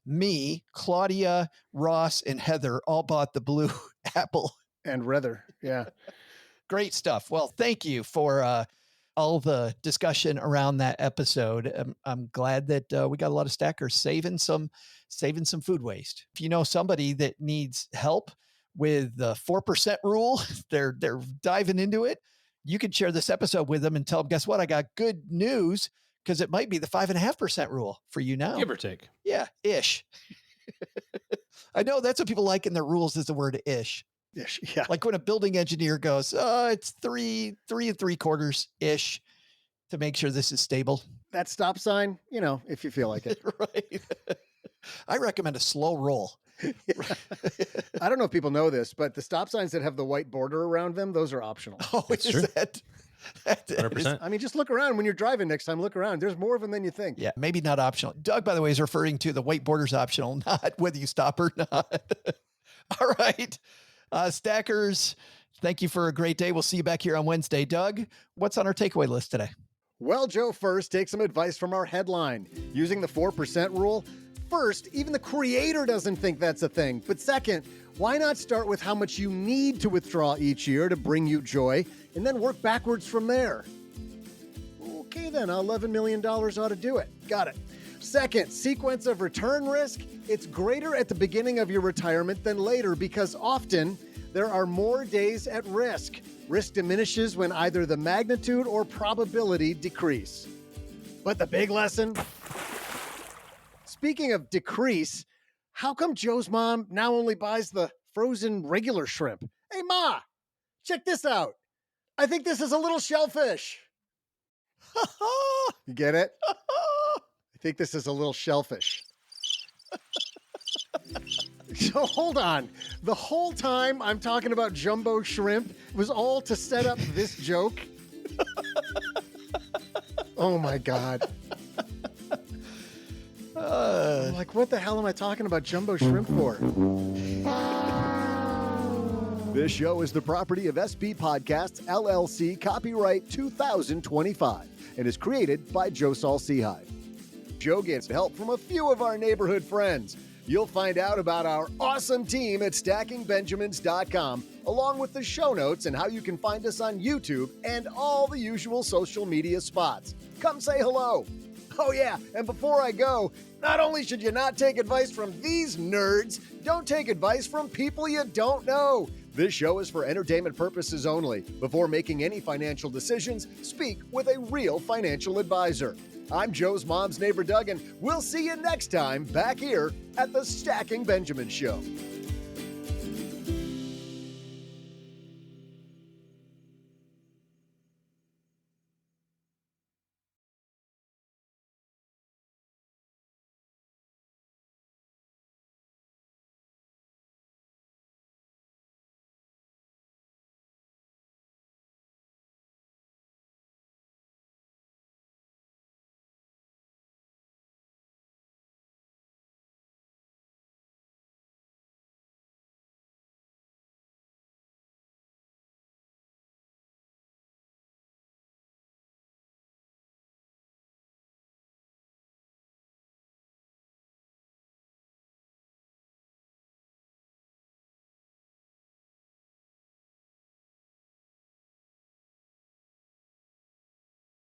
me, Claudia, Ross, and Heather all bought the blue apple. And Heather. Yeah. Great stuff. Well, thank you for all the discussion around that episode. I'm glad that we got a lot of stackers saving some food waste. If you know somebody that needs help with the 4% rule, they're diving into it. You can share this episode with them and tell them, guess what? I got good news because it might be the 5.5% rule for you now. Give or take. Yeah. Ish. I know that's what people like in their rules is the word ish. Ish. Yeah. Like when a building engineer goes, it's 3 3/4 ish to make sure this is stable. That stop sign, if you feel like it. Right. I recommend a slow roll. I don't know if people know this, but the stop signs that have the white border around them, those are optional. Oh, that's true. That 100%. I mean, just look around when you're driving next time. Look around. There's more of them than you think. Yeah, maybe not optional. Doug, by the way, is referring to the white border's optional, not whether you stop or not. All right. Stackers, thank you for a great day. We'll see you back here on Wednesday. Doug, what's on our takeaway list today? Well, Joe, first, take some advice from our headline. Using the 4% rule, first, even the creator doesn't think that's a thing. But second, why not start with how much you need to withdraw each year to bring you joy and then work backwards from there? Okay, then, $11 million ought to do it. Got it. Second, sequence of return risk. It's greater at the beginning of your retirement than later because often there are more days at risk. Risk diminishes when either the magnitude or probability decrease. But the big lesson? Speaking of decrease, how come Joe's mom now only buys the frozen regular shrimp? Hey, Ma, check this out. I think this is a little shellfish. You get it? I think this is a little shellfish. So hold on. The whole time I'm talking about jumbo shrimp was all to set up this joke. Oh my God. I'm like, what the hell am I talking about jumbo shrimp for? This show is the property of SB Podcasts, LLC, copyright 2025, and is created by Joe Saul-Sehy. Joe gets help from a few of our neighborhood friends. You'll find out about our awesome team at stackingbenjamins.com, along with the show notes and how you can find us on YouTube and all the usual social media spots. Come say hello. Oh yeah, and before I go, not only should you not take advice from these nerds, don't take advice from people you don't know. This show is for entertainment purposes only. Before making any financial decisions, speak with a real financial advisor. I'm Joe's mom's neighbor, Doug, and we'll see you next time back here at the Stacking Benjamin Show.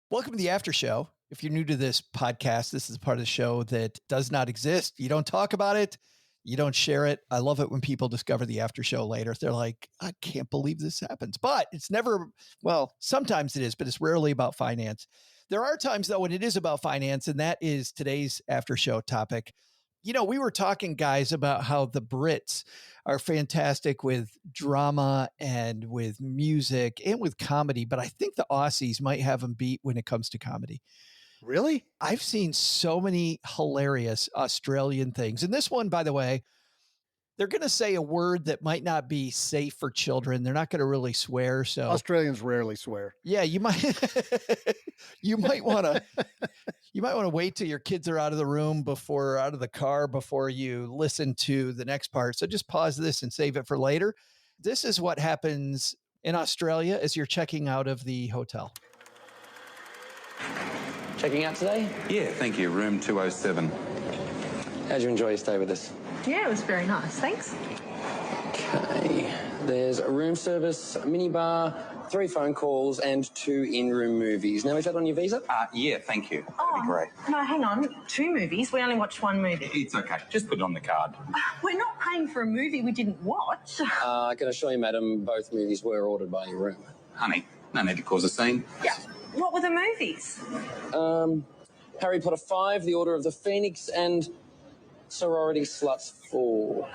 Welcome to the after show. If you're new to this podcast, this is a part of the show that does not exist. You don't talk about it. You don't share it. I love it when people discover the after show later. They're like, I can't believe this happens. But it's never, well, sometimes it is, but it's rarely about finance. There are times, though, when it is about finance, and that is today's after show topic. You know, we were talking, guys, about how the Brits are fantastic with drama and with music and with comedy, but I think the Aussies might have them beat when it comes to comedy. Really? I've seen so many hilarious Australian things. And this one, by the way, they're going to say a word that might not be safe for children. They're not going to really swear. So Australians rarely swear. Yeah, you might you might want to wait till your kids are out of the room out of the car before you listen to the next part. So just pause this and save it for later. This is what happens in Australia as you're checking out of the hotel. Checking out today? Yeah, thank you. Room 207. How'd you enjoy your stay with us? Yeah, it was very nice. Thanks. Okay. There's a room service, a minibar, 3 phone calls, and 2 in-room movies. Now, is that on your visa? Yeah, thank you. That'd be great. No, hang on. 2 movies? We only watched 1 movie. It's okay. Just put it on the card. We're not paying for a movie we didn't watch. I can assure you, madam, both movies were ordered by your room. Honey, no need to cause a scene. Yeah. What were the movies? Harry Potter 5, The Order of the Phoenix, and Sorority Sluts 4.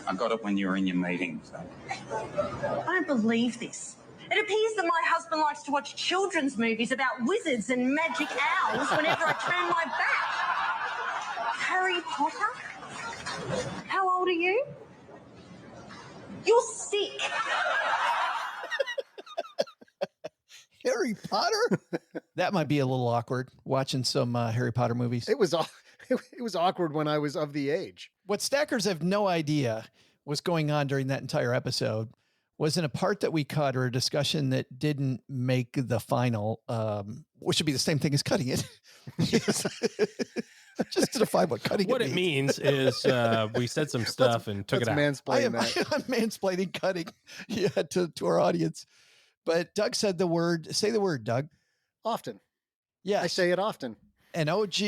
I got it when you were in your meeting. So. I don't believe this. It appears that my husband likes to watch children's movies about wizards and magic owls whenever I turn my back. Harry Potter? How old are you? You're sick. Harry Potter? That might be a little awkward, watching some Harry Potter movies. It was awkward when I was of the age. What stackers have no idea was going on during that entire episode was in a part that we cut or a discussion that didn't make the final, which would be the same thing as cutting it. Just to define what cutting what it means. Is we said some stuff and took it out. I'm I'm mansplaining cutting to our audience. But Doug said the word, say the word, Doug. Often. Yeah. I say it often. And OG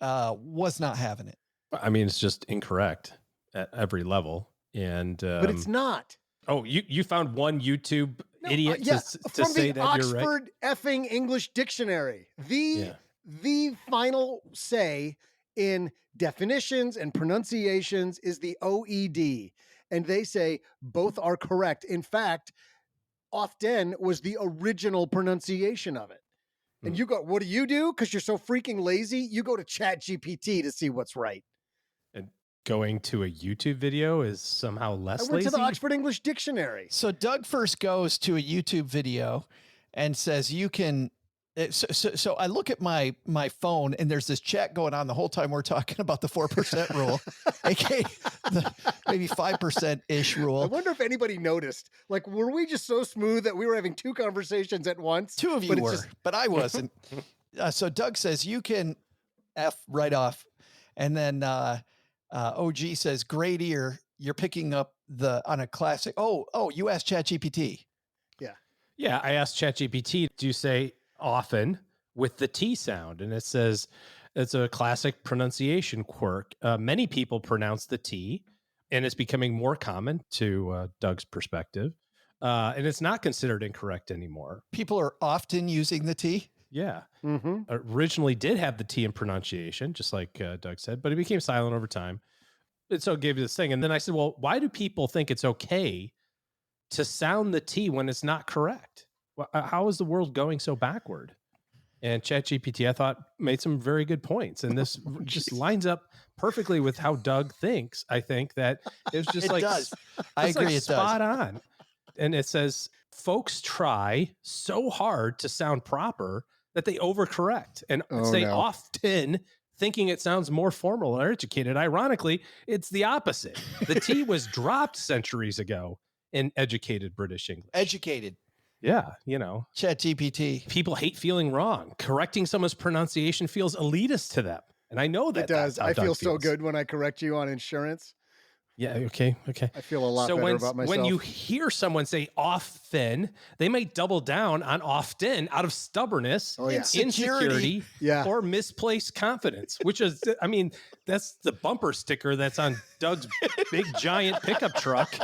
was not having it. I mean, it's just incorrect at every level. but it's not. Oh, you found one YouTube idiot to say that Oxford you're right? Oxford effing English Dictionary. The final say in definitions and pronunciations is the OED. And they say both are correct. In fact, often was the original pronunciation of it. And you go, what do? Because you're so freaking lazy. You go to ChatGPT to see what's right. And going to a YouTube video is somehow less lazy? I went to the Oxford English Dictionary. So Doug first goes to a YouTube video and says, you can... So I look at my phone and there's this chat going on the whole time we're talking about the 4% rule, aka the maybe 5%-ish rule. I wonder if anybody noticed. Like, were we just so smooth that we were having two conversations at once? Two of you were, but I wasn't. So Doug says you can F right off, and then OG says great ear. You're picking up on a classic. Oh, you asked ChatGPT. Yeah, I asked ChatGPT, do you say often with the T sound? And it says it's a classic pronunciation quirk. Many people pronounce the T, and it's becoming more common to Doug's perspective. And it's not considered incorrect anymore. People are often using the T. Yeah. Originally did have the T in pronunciation, just like Doug said, but it became silent over time. And so it gave you this thing. And then I said, well, why do people think it's okay to sound the T when it's not correct? How is the world going so backward? And ChatGPT, I thought, made some very good points. And this just lines up perfectly with how Doug thinks. I think that it was just it does. I agree. Like it spot does. on. And it says, folks try so hard to sound proper that they overcorrect and say often, thinking it sounds more formal or educated. Ironically, it's the opposite. The T was dropped centuries ago in educated British English. Educated. Yeah, you know. ChatGPT. People hate feeling wrong. Correcting someone's pronunciation feels elitist to them. And I know that it does. I feel so feels. good when I correct you on insurance. Yeah, okay. I feel a lot better about myself. When you hear someone say often, they might double down on often out of stubbornness, insecurity, or misplaced confidence, which is, I mean, that's the bumper sticker that's on Doug's big giant pickup truck.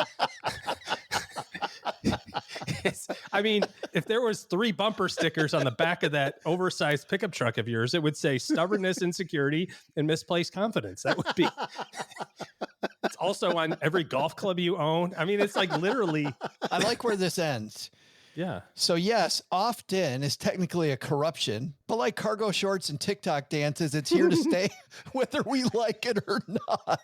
I mean, if there was 3 bumper stickers on the back of that oversized pickup truck of yours, it would say stubbornness, insecurity, and misplaced confidence. That would be... It's also on every golf club you own. I mean, it's like literally... I like where this ends. Yeah. So yes, often is technically a corruption, but like cargo shorts and TikTok dances, it's here to stay whether we like it or not.